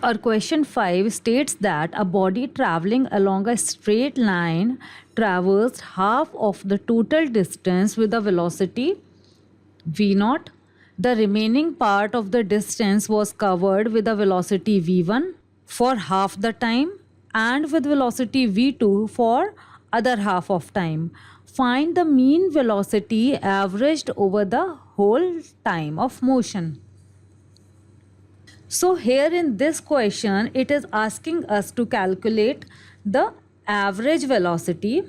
Our question 5 states that a body traveling along a straight line traversed half of the total distance with a velocity v0. The remaining part of the distance was covered with a velocity v1 for half the time and with velocity v2 for other half of time. Find the mean velocity averaged over the whole time of motion. So here in this question, it is asking us to calculate the average velocity,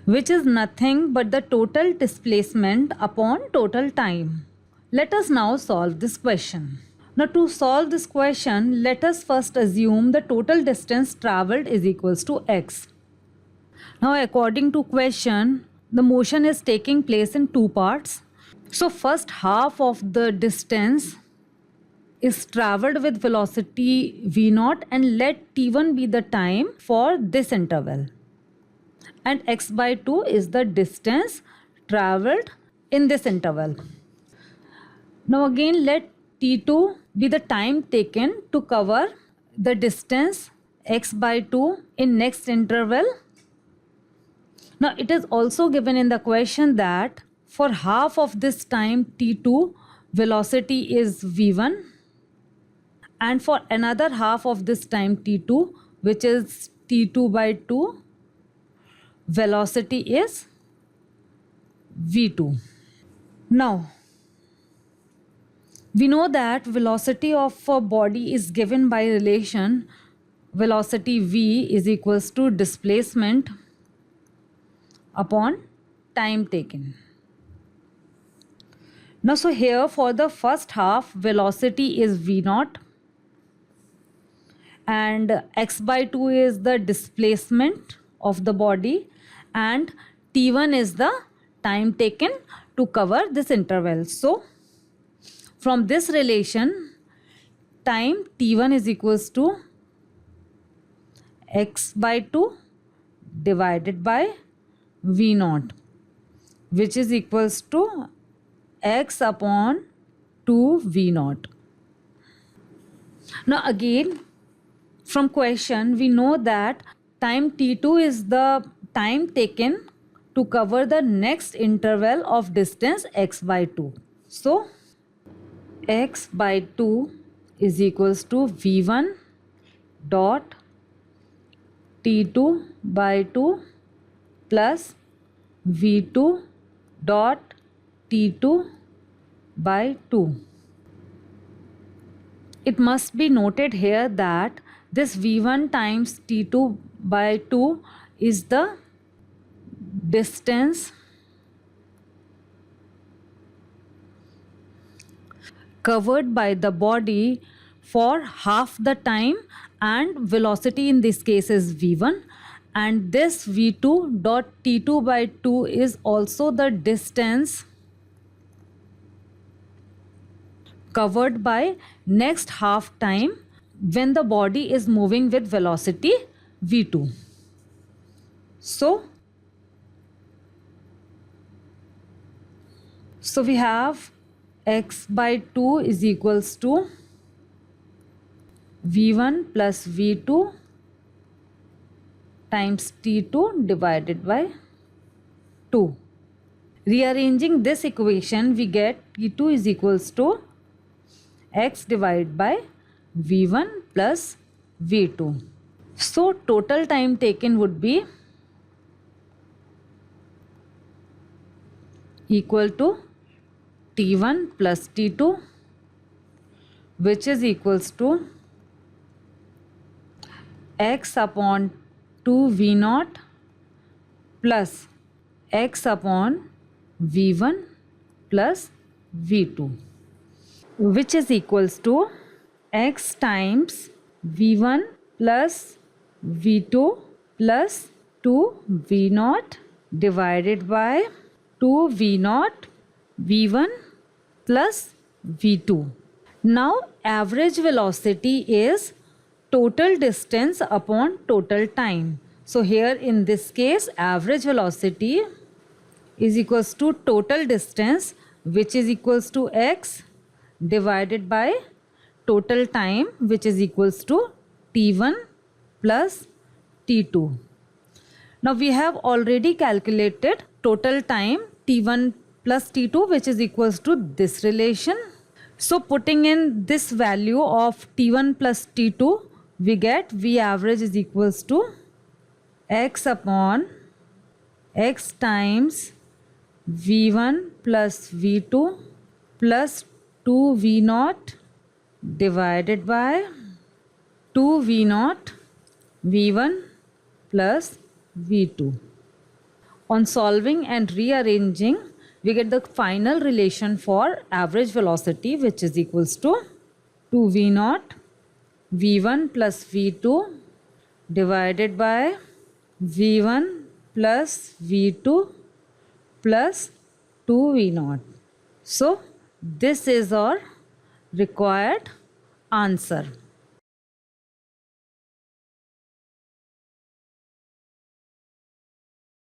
which is nothing but the total displacement upon total time. Let us now solve this question. Now to solve this question, let us first assume the total distance travelled is equals to x. Now according to question, the motion is taking place in two parts. So first half of the distance is travelled with velocity v0 and let t1 be the time for this interval. And x by 2 is the distance travelled in this interval. Now again let t2 be the time taken to cover the distance x by 2 in next interval. Now it is also given in the question that for half of this time t2 velocity is v1 and for another half of this time t2, which is t2 by 2, velocity is v2. Now we know that velocity of a body is given by relation velocity v is equals to displacement upon time taken. Now so here for the first half velocity is v0 and x by 2 is the displacement of the body and t1 is the time taken to cover this interval. So from this relation, time t1 is equals to x by 2 divided by v0, which is equals to x upon 2 v0. Now again from question we know that time t2 is the time taken to cover the next interval of distance x by 2. So x by 2 is equals to v1 dot t2 by 2 plus v2 dot t2 by 2. It must be noted here that this v1 times t2 by 2 is the distance covered by the body for half the time and velocity in this case is v1 and this v2 dot t2 by 2 is also the distance covered by next half time when the body is moving with velocity v2. So we have x by 2 is equals to v1 plus v2 times t2 divided by 2. Rearranging this equation we get t2 is equals to x divided by v1 plus v2. So total time taken would be equal to t1 plus t2, which is equals to x upon 2 v0 plus x upon v1 plus v2, which is equals to x times v1 plus v2 plus 2 v0 divided by 2 v0 v1 plus v2. Now average velocity is total distance upon total time. So here in this case average velocity is equals to total distance, which is equals to x divided by total time, which is equals to T1 plus T2. Now we have already calculated total time T1 plus T2, which is equals to this relation. So putting in this value of T1 plus T2, we get V average is equals to X upon X times V1 plus V2 plus 2V0 divided by 2V0 V1 plus V2. On solving and rearranging, we get the final relation for average velocity, which is equals to 2V0 V1 plus V2 divided by V1 plus V2 plus 2V0. So this is our required answer.